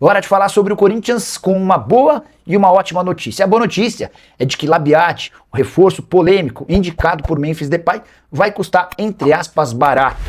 Hora de falar sobre o Corinthians com uma boa e uma ótima notícia. A boa notícia é de que Labiat, o reforço polêmico indicado por Memphis Depay, vai custar, entre aspas, barato.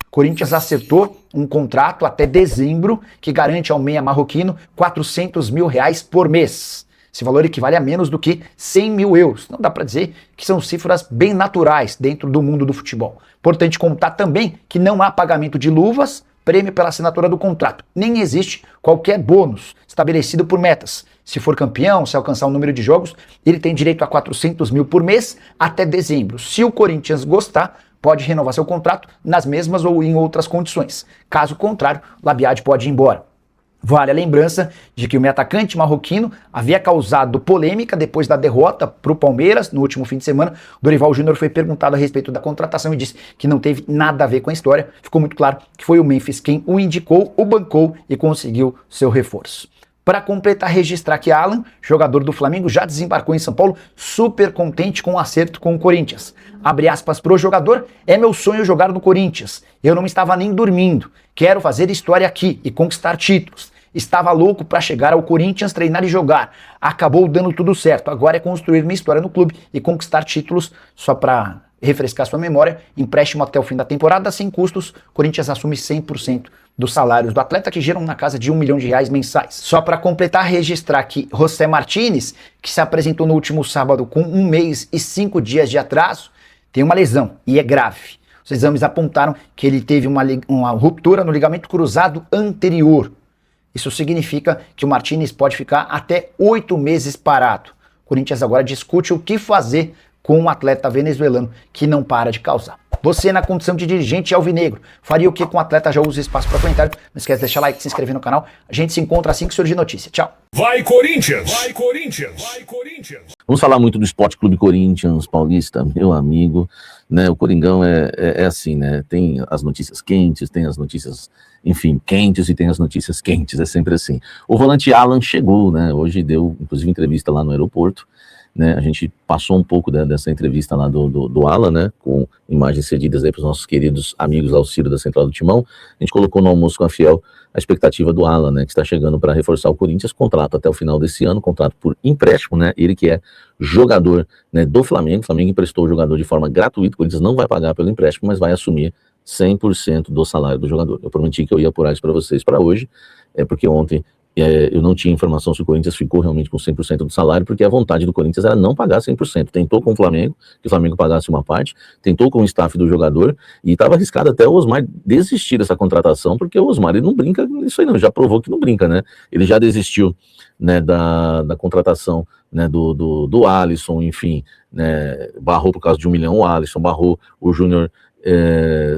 O Corinthians acertou um contrato até dezembro que garante ao meia marroquino R$400 mil por mês. Esse valor equivale a menos do que 100 mil euros. Não dá para dizer que são cifras bem naturais dentro do mundo do futebol. Importante contar também que não há pagamento de luvas, prêmio pela assinatura do contrato. Nem existe qualquer bônus estabelecido por metas. Se for campeão, se alcançar um número de jogos, ele tem direito a 400 mil por mês até dezembro. Se o Corinthians gostar, pode renovar seu contrato nas mesmas ou em outras condições. Caso contrário, Labiat pode ir embora. Vale a lembrança de que o meio atacante marroquino havia causado polêmica depois da derrota para o Palmeiras no último fim de semana. O Dorival Júnior foi perguntado a respeito da contratação e disse que não teve nada a ver com a história. Ficou muito claro que foi o Memphis quem o indicou, o bancou e conseguiu seu reforço. Para completar, registrar que Alan, jogador do Flamengo, já desembarcou em São Paulo super contente com o acerto com o Corinthians. Abre aspas pro jogador: é meu sonho jogar no Corinthians. Eu não estava nem dormindo. Quero fazer história aqui e conquistar títulos. Estava louco para chegar ao Corinthians, treinar e jogar. Acabou dando tudo certo. Agora é construir minha história no clube e conquistar títulos. Só para refrescar sua memória, empréstimo até o fim da temporada, sem custos. Corinthians assume 100% dos salários do atleta, que geram na casa de R$1 milhão mensais. Só para completar, registrar que José Martínez, que se apresentou no último sábado com 1 mês e 5 dias de atraso, tem uma lesão e é grave. Os exames apontaram que ele teve uma ruptura no ligamento cruzado anterior. Isso significa que o Martínez pode ficar até 8 meses parado. O Corinthians agora discute o que fazer com um atleta venezuelano que não para de causar. Você, na condição de dirigente alvinegro, faria o que com o atleta? Já usa espaço para comentário. Não esquece de deixar like, se inscrever no canal. A gente se encontra assim que surgir notícia. Tchau. Vai Corinthians! Vai Corinthians! Vai Corinthians! Vamos falar muito do Esporte Clube Corinthians Paulista, meu amigo, né? O Coringão é assim, né? Tem as notícias quentes, tem as notícias, enfim, quentes e tem as notícias quentes, é sempre assim. O volante Alan chegou, né? Hoje deu, inclusive, entrevista lá no aeroporto, né? A gente passou um pouco dessa entrevista lá do Alan, né? Com imagens cedidas aí para os nossos queridos amigos auxílio da Central do Timão. A gente colocou no Almoço com a Fiel a expectativa do Alan, né? Que está chegando para reforçar o Corinthians, contrato até o final desse ano, contrato por empréstimo, né? Ele que é jogador, né, do Flamengo. O Flamengo emprestou o jogador de forma gratuita. O Corinthians não vai pagar pelo empréstimo, mas vai assumir 100% do salário do jogador. Eu prometi que eu ia apurar isso para vocês para hoje, porque ontem eu não tinha informação se o Corinthians ficou realmente com 100% do salário, porque a vontade do Corinthians era não pagar 100%. Tentou com o Flamengo, que o Flamengo pagasse uma parte, tentou com o staff do jogador, e estava arriscado até o Osmar desistir dessa contratação, porque o Osmar, ele não brinca nisso aí não, já provou que não brinca, né? Ele já desistiu, né, da contratação, né, do Alisson, enfim, né, barrou por causa de 1 milhão o Alisson, barrou o Júnior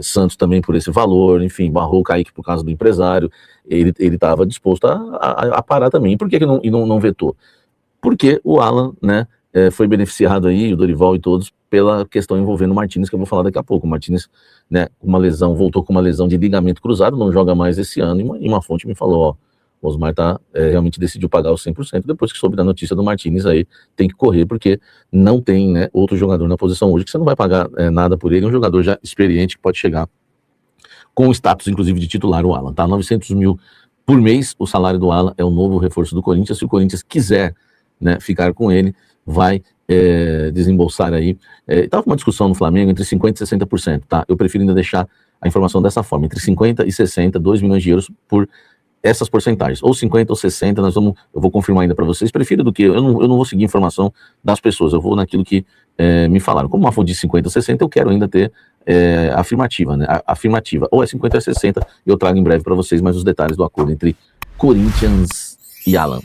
Santos também por esse valor, enfim, barrou o Kaique por causa do empresário. Ele estava disposto a parar também. Por que não vetou? Porque o Alan, né, foi beneficiado aí, o Dorival e todos, pela questão envolvendo o Martínez, que eu vou falar daqui a pouco. O Martínez, né, voltou com uma lesão de ligamento cruzado, não joga mais esse ano, e uma fonte me falou, ó, o Osmar realmente decidiu pagar os 100%, depois que soube da notícia do Martínez aí, tem que correr, porque não tem, né, outro jogador na posição hoje, que você não vai pagar nada por ele, é um jogador já experiente que pode chegar com o status, inclusive, de titular, o Alan, tá? 900 mil por mês, o salário do Alan é o novo reforço do Corinthians. Se o Corinthians quiser, né, ficar com ele, vai desembolsar aí, estava uma discussão no Flamengo entre 50% e 60%, tá? Eu prefiro ainda deixar a informação dessa forma, entre 50 e 60, 2 milhões de euros por essas porcentagens, ou 50 ou 60, eu vou confirmar ainda para vocês, prefiro do que, eu não vou seguir informação das pessoas, eu vou naquilo que me falaram. Como uma fonte de 50 ou 60, eu quero ainda ter afirmativa, né? Afirmativa, ou é 50 ou é 60, eu trago em breve para vocês mais os detalhes do acordo entre Corinthians e Alan,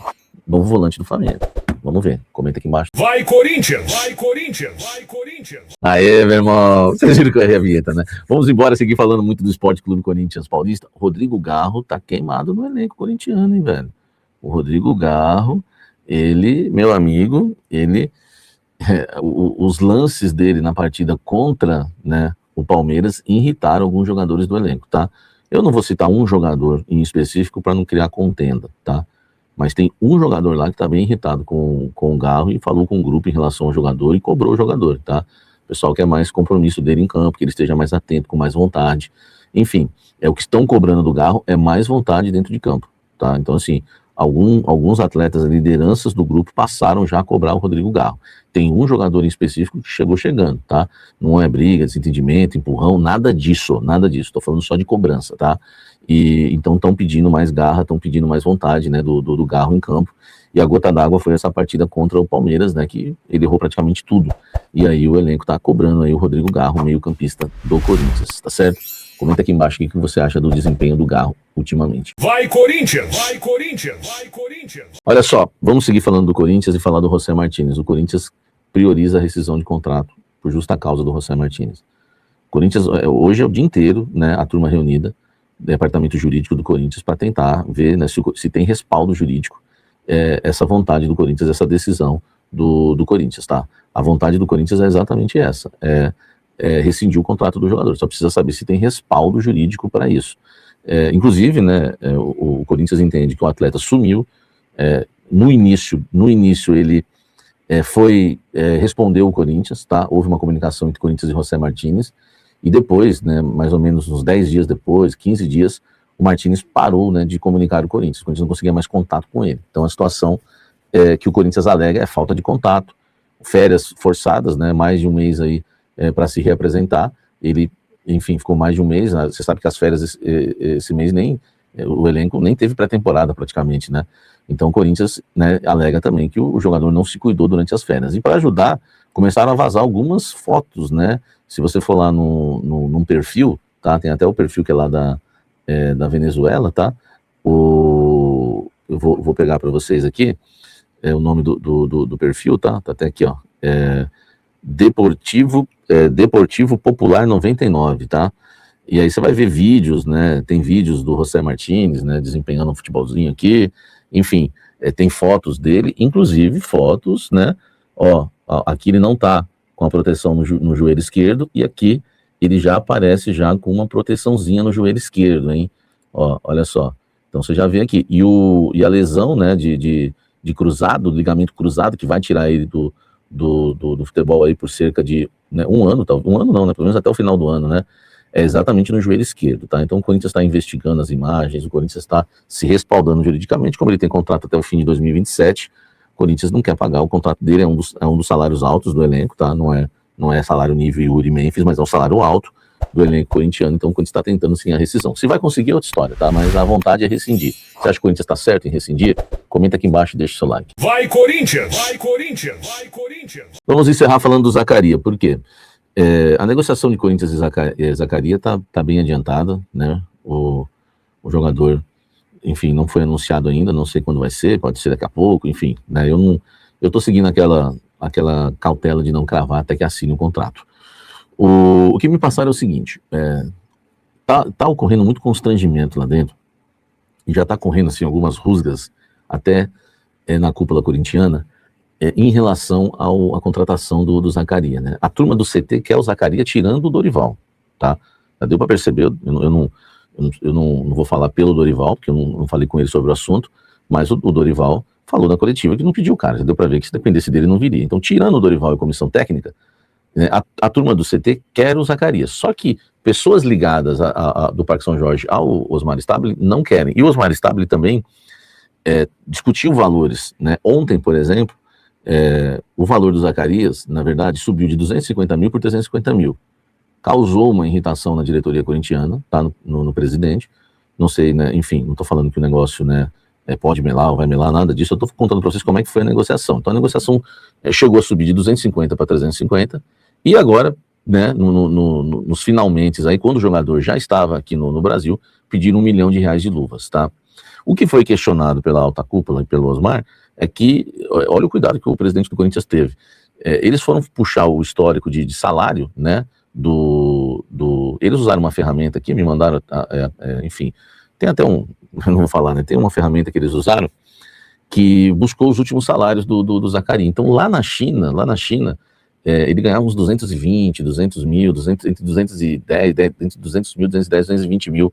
novo volante do Flamengo. Vamos ver, comenta aqui embaixo. Vai Corinthians! Vai Corinthians! Vai Corinthians! Aê, meu irmão, vocês viram que eu errei a vinheta, né? Vamos embora, seguir falando muito do Esporte Clube Corinthians Paulista. Rodrigo Garro tá queimado no elenco corintiano, hein, velho? O Rodrigo Garro, ele, meu amigo, os lances dele na partida contra, né, o Palmeiras irritaram alguns jogadores do elenco, tá? Eu não vou citar um jogador em específico para não criar contenda, tá? Mas tem um jogador lá que tá bem irritado com o Garro e falou com o grupo em relação ao jogador e cobrou o jogador, tá? O pessoal quer mais compromisso dele em campo, que ele esteja mais atento, com mais vontade. Enfim, o que estão cobrando do Garro é mais vontade dentro de campo, tá? Então, assim, alguns atletas, lideranças do grupo passaram já a cobrar o Rodrigo Garro. Tem um jogador em específico que chegou chegando, tá? Não é briga, desentendimento, empurrão, nada disso. Tô falando só de cobrança, tá? E então estão pedindo mais garra, estão pedindo mais vontade, né, do Garro em campo. E a gota d'água foi essa partida contra o Palmeiras, né, que ele errou praticamente tudo. E aí o elenco tá cobrando aí o Rodrigo Garro, meio-campista do Corinthians, tá certo? Comenta aqui embaixo o que você acha do desempenho do Garro ultimamente. Vai Corinthians! Vai Corinthians! Vai Corinthians! Olha só, vamos seguir falando do Corinthians e falar do José Martínez. O Corinthians prioriza a rescisão de contrato por justa causa do José Martínez. O Corinthians, hoje é o dia inteiro, né, a turma reunida, departamento jurídico do Corinthians, para tentar ver, né, se tem respaldo jurídico essa vontade do Corinthians, essa decisão do Corinthians, tá? A vontade do Corinthians é exatamente essa, rescindir o contrato do jogador, só precisa saber se tem respaldo jurídico para isso. Inclusive, né, o Corinthians entende que o atleta sumiu, no início ele respondeu o Corinthians, tá? Houve uma comunicação entre Corinthians e José Martínez, e depois, né, mais ou menos uns 10 dias depois, 15 dias, o Martínez parou, né, de comunicar o Corinthians não conseguia mais contato com ele. Então a situação que o Corinthians alega é falta de contato, férias forçadas, né, mais de um mês aí para se reapresentar. Ele, enfim, ficou mais de um mês, né? Você sabe que as férias esse mês o elenco nem teve pré-temporada praticamente, né? Então o Corinthians, né, alega também que o jogador não se cuidou durante as férias. E para ajudar, começaram a vazar algumas fotos, né? Se você for lá num perfil, tá? Tem até o perfil que é lá da Venezuela, tá? Eu vou pegar para vocês aqui o nome do perfil, tá? Tá até aqui, ó. Deportivo Popular 99, tá? E aí você vai ver vídeos, né? Tem vídeos do José Martínez, né? Desempenhando um futebolzinho aqui. Enfim, tem fotos dele, inclusive fotos, né? Ó, aqui ele não tá com a proteção no joelho esquerdo, e aqui ele já aparece já com uma proteçãozinha no joelho esquerdo, hein? Ó, olha só. Então você já vê aqui. E a lesão, né, de cruzado, ligamento cruzado, que vai tirar ele do futebol aí por cerca de, né, um ano não, né, pelo menos até o final do ano, né? É exatamente no joelho esquerdo, tá? Então o Corinthians está investigando as imagens, o Corinthians está se respaldando juridicamente, como ele tem contrato até o fim de 2027, o Corinthians não quer pagar, o contrato dele é um dos salários altos do elenco, tá? Não é salário nível Yuri Memphis, mas é um salário alto do elenco corintiano, então o Corinthians está tentando sim a rescisão. Se vai conseguir é outra história, tá? Mas a vontade é rescindir. Você acha que o Corinthians está certo em rescindir? Comenta aqui embaixo e deixa o seu like. Vai Corinthians! Vai Corinthians! Vai Corinthians! Vamos encerrar falando do Zaccaria, por quê? A negociação de Corinthians e Zaccaria tá bem adiantada, né? O jogador, enfim, não foi anunciado ainda, não sei quando vai ser, pode ser daqui a pouco, enfim, né? Eu tô seguindo aquela cautela de não cravar até que assine o contrato. O que me passaram é o seguinte, tá ocorrendo muito constrangimento lá dentro, e já tá correndo, assim, algumas rusgas, até na cúpula corintiana, em relação à contratação do Zaccaria, né? A turma do CT quer o Zaccaria tirando o Dorival, tá? Já deu para perceber, eu não vou falar pelo Dorival, porque eu não falei com ele sobre o assunto, mas o Dorival falou na coletiva que não pediu o cara, já deu para ver que se dependesse dele não viria. Então, tirando o Dorival e a comissão técnica, né, a turma do CT quer o Zaccaria, só que pessoas ligadas do Parque São Jorge ao Osmar Stabile não querem. E o Osmar Stabile também discutiu valores, né? Ontem, por exemplo, o valor do Zacarias, na verdade, subiu de 250 mil por 350 mil. Causou uma irritação na diretoria corintiana, tá? No presidente. Não sei, né? Enfim, não estou falando que o negócio, né, pode melar ou vai melar, nada disso. Eu estou contando para vocês como é que foi a negociação. Então a negociação chegou a subir de 250 para 350, e agora, né, nos finalmente, aí, quando o jogador já estava aqui no Brasil, pediram R$1 milhão de luvas, tá? O que foi questionado pela alta cúpula e pelo Osmar é que, olha o cuidado que o presidente do Corinthians teve. Eles foram puxar o histórico de salário, né, eles usaram uma ferramenta aqui, me mandaram, enfim, tem até eu não vou falar, né, tem uma ferramenta que eles usaram que buscou os últimos salários do Zaccaria. Então, lá na China, ele ganhava uns 220, 200 mil, entre 210, entre 200 mil, 210, 220 mil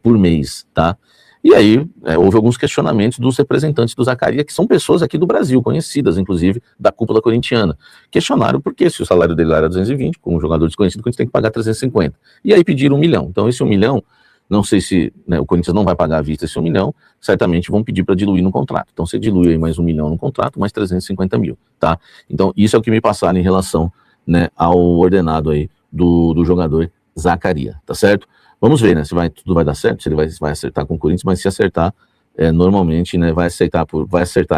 por mês, tá? E aí, houve alguns questionamentos dos representantes do Zaccaria, que são pessoas aqui do Brasil, conhecidas, inclusive, da cúpula corintiana. Questionaram por que, se o salário dele lá era 220, como jogador desconhecido, a gente tem que pagar 350. E aí pediram R$1 milhão. Então, esse R$1 milhão Não sei se, né, o Corinthians não vai pagar à vista esse 1 milhão, certamente vão pedir para diluir no contrato. Então você dilui aí mais 1 milhão no contrato, mais 350 mil, tá? Então isso é o que me passaram em relação, né, ao ordenado aí do jogador Zaccaria, tá certo? Vamos ver, né, se tudo vai dar certo, se ele vai acertar com o Corinthians, mas se acertar, normalmente, né, vai acertar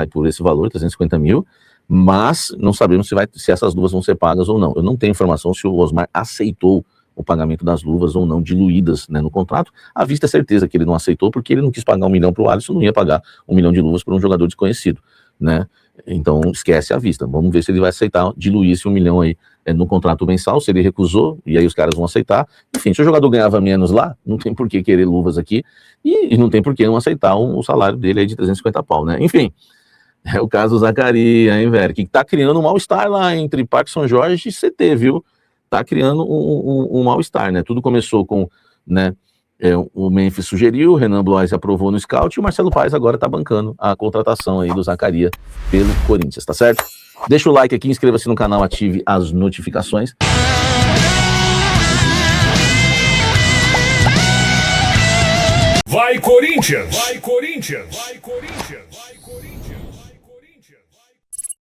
por esse valor, 350 mil, mas não sabemos se essas luvas vão ser pagas ou não. Eu não tenho informação se o Osmar aceitou o pagamento das luvas ou não diluídas, né, no contrato. À vista é certeza que ele não aceitou, porque ele não quis pagar 1 milhão para o Alisson, não ia pagar 1 milhão de luvas para um jogador desconhecido, né? Então esquece à vista. Vamos ver se ele vai aceitar diluir esse 1 milhão aí no contrato mensal, se ele recusou, e aí os caras vão aceitar. Enfim, se o jogador ganhava menos lá, não tem por que querer luvas aqui, e não tem por que não aceitar o salário dele aí de 350 pau, né? Enfim, é o caso do Zaccaria, hein, velho, que tá criando um mal-estar lá entre Parque São Jorge e CT, viu? Tá criando um mal-estar, né? Tudo começou com, né, o Memphis sugeriu, o Renan Blois aprovou no scout, e o Marcelo Paes agora tá bancando a contratação aí do Zaccaria pelo Corinthians, tá certo? Deixa o like aqui, inscreva-se no canal, ative as notificações. Vai Corinthians! Vai Corinthians! Vai Corinthians!